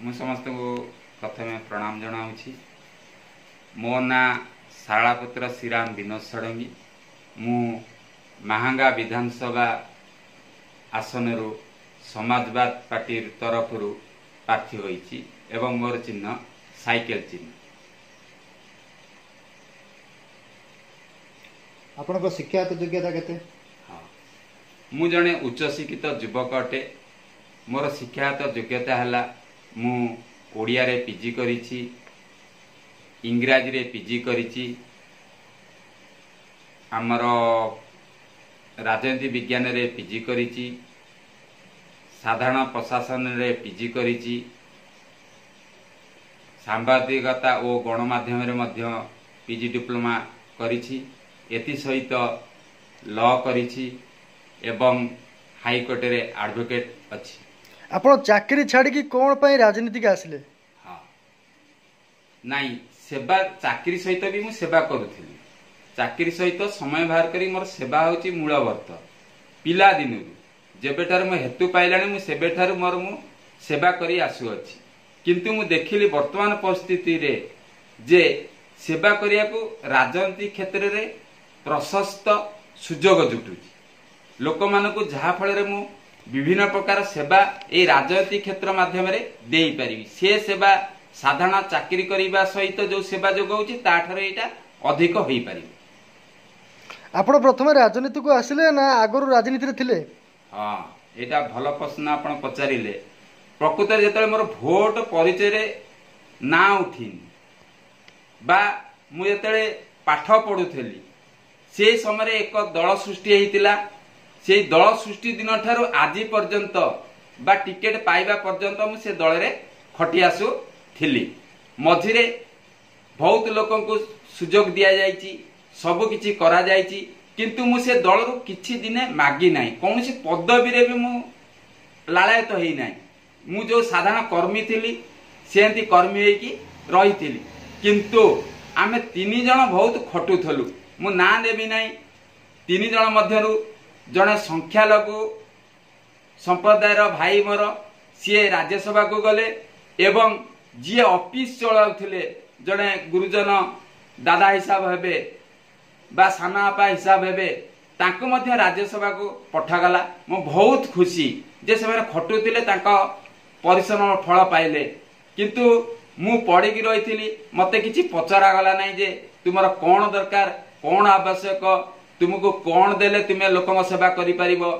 मु समस्त को प्रथमे प्रणाम जनाऊँगी। मो ना शालापुत्र श्रीराम विनोद षडंगी। मु महांगा विधानसभा आसन समाजवाद पार्टी तरफ प्रार्थी होईची एवं मोर चिन्ह साइकेल चिन्ह। आपण को शिक्षागत योग्यता केते? हाँ, मु जने उच्च शिक्षित युवक अटे। मोर शिक्षागत योग्यता है मु ओडिया रे पीजी करिछि, इंग्राजी रे पीजी करिछि, आमर राजनीति विज्ञान रे पीजी करिछि, साधारण प्रशासन रे पीजी करिछि, सांबादिकता और गणमाध्यम रे मध्य पीजी डिप्लोमा करिछि, एति सहित लॉ करिछि एवं हाईकोर्ट रे एडवोकेट अछि। आपण चाकरी छाड़ी की कोन पई राजनीति के आसिले? हाँ, नहीं सेवा चाकरी सहित भी मु सेवा करूथिली। चाकरी सहित समय बाहर करी मोर सेवा होची मूलवर्त। पिला दिनु जेबेठार मु हेतु पाइलाणी मु सेबेठार मोर मु सेवा करी आसु अछि। किंतु मु देखिली वर्तमान परिस्थिति रे जे सेवा करिया को राजनीति क्षेत्र रे प्रशस्त सुजोग जुटुची। लोक मानकु जहा फल रे मु विभिन्न प्रकार सेवा ए राजनीति क्षेत्र माध्यम रे देई परिबी। से सेवा साधारण चाकरी करिबा सहित जो सेवा जोगौची ताठरे एटा अधिक होई परिबी। आपण प्रथम राजनीति को आसिले ना आगरु राजनीति रे थिले? हाँ, एटा भल प्रश्न आपण पचारिले। प्रकृत जेतले मोर भोट परिचय रे ना उठिन बा मु जेतले पाठ पढुथली से समय एक दल सृष्टि होइतिला। से दल सृष्टि दिन ठारू आज पर्यंत बा टिकेट पाइबा पर्यंत मु से दल रे खटी आसु थिली। मझिरे बहुत लोकन को सुजोग दिया जायची, सब किछि करा जायची, किंतु मु से दल रु किछि दिने मागी नाही। कोनोसी पदवी रे भी मु लालायत होई नाही। मु जो साधारण कर्मी थिली सेंती कर्मी हे की रहिथिली। किंतु आमे तीन जण बहुत खटुथलु। मु ना देबी नाही। तीन जण मध्यरु जने संख्या लगु संप्रदायर भाई मोर सी राज्यसभा को गले एवं जी ऑफिस चलाउथिले जने गुरुजन दादा हिसाब हेबे बा साना आपा हिसाब हेबे तांको मध्य राज्यसभा को पठागला। मु बहुत खुशी जे से खटुथिले तांको परिश्रम फल पाइले। किंतु मु पढ़ी रही मते किछि पचरा गला नाही जे तुमर कोन दरकार कोन आवश्यक तुमको कोन देले तुमे लोकम सेवा करि परिबो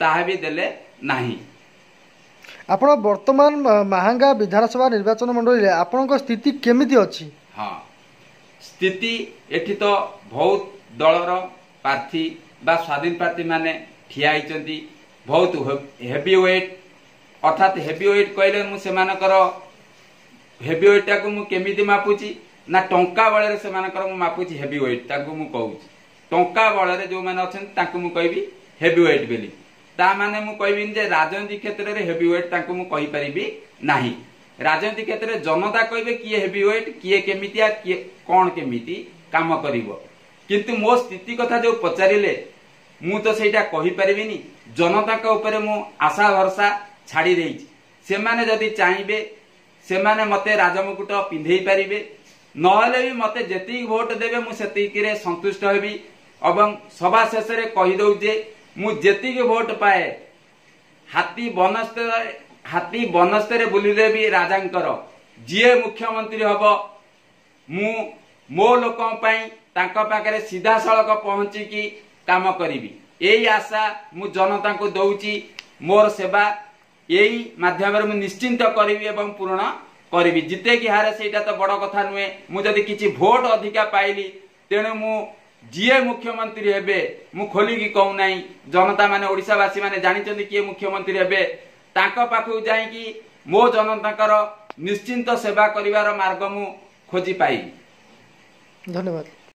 ताहा भी देले नाही। आपण वर्तमान महांगा विधानसभा निर्वाचन मंडली रे आपनक स्थिति केमिति अछि? हाँ, स्थिति एठी तो बहुत दलर प्रार्थी बा स्वाधीन प्रार्थी माने ठिया आइचंती। बहुत हेवी वेट अर्थात हेवी वेट कहले मु सेमानकर हेवी वेट टाको मु केमिति मापुची ना टंका बळे रे सेमानकर मु मापुची हेवी वेट ताको मु कहूची। टंका बळे रे जो माने अछन ताको मु कहबी हेवी वेट बेली। ता माने मु कहबी जे राजनीति क्षेत्र रे हेवी वेट ताको मु कहि परिबी नाही। राजनीति क्षेत्र रे जनता कहबे किए हेवी वेट किए केमितिया किए कोन केमिति काम करिवो। किंतु मो स्थिति कथा जो पचारिले मु तो सेटा कहि परिबिनी। जनता के ऊपर मु आशा भरसा छाड़ी देइछि। से माने जदि चाहिबे से माने मते राजमुकुट पिंधेई परिबे, नहले भी मते जेति वोट देबे मु सेति रे संतुष्ट हेबी। एवं सभा शेष रे कहि दउ जे मु जेति वोट पाए हाथी बनस्ते रे बुलिले भी राजांकर जिए मुख्यमंत्री हबो मु मो लोकन पई तांका पाखरे सीधा सड़क पहुंची की काम करिवि। एई आशा मु जनता को दउची। मोर सेवा यही माध्यम मु निश्चिंत करी एवं पूर्ण करी। जिते कि हारे सेटा तो बड़ कथा नुहे। मु जदि किछि भोट अधिका पाइली तेणु मु जीए मुख्यमंत्री हेबे मु खोली की कहू नाही। जनता माने ओडिशावासी माने जानिचंदी किए मुख्यमंत्री हेबे तांका पाखु जाई कि मो जनताकर निश्चिंत सेवा करिवार मार्ग मु खोजी पाई। धन्यवाद।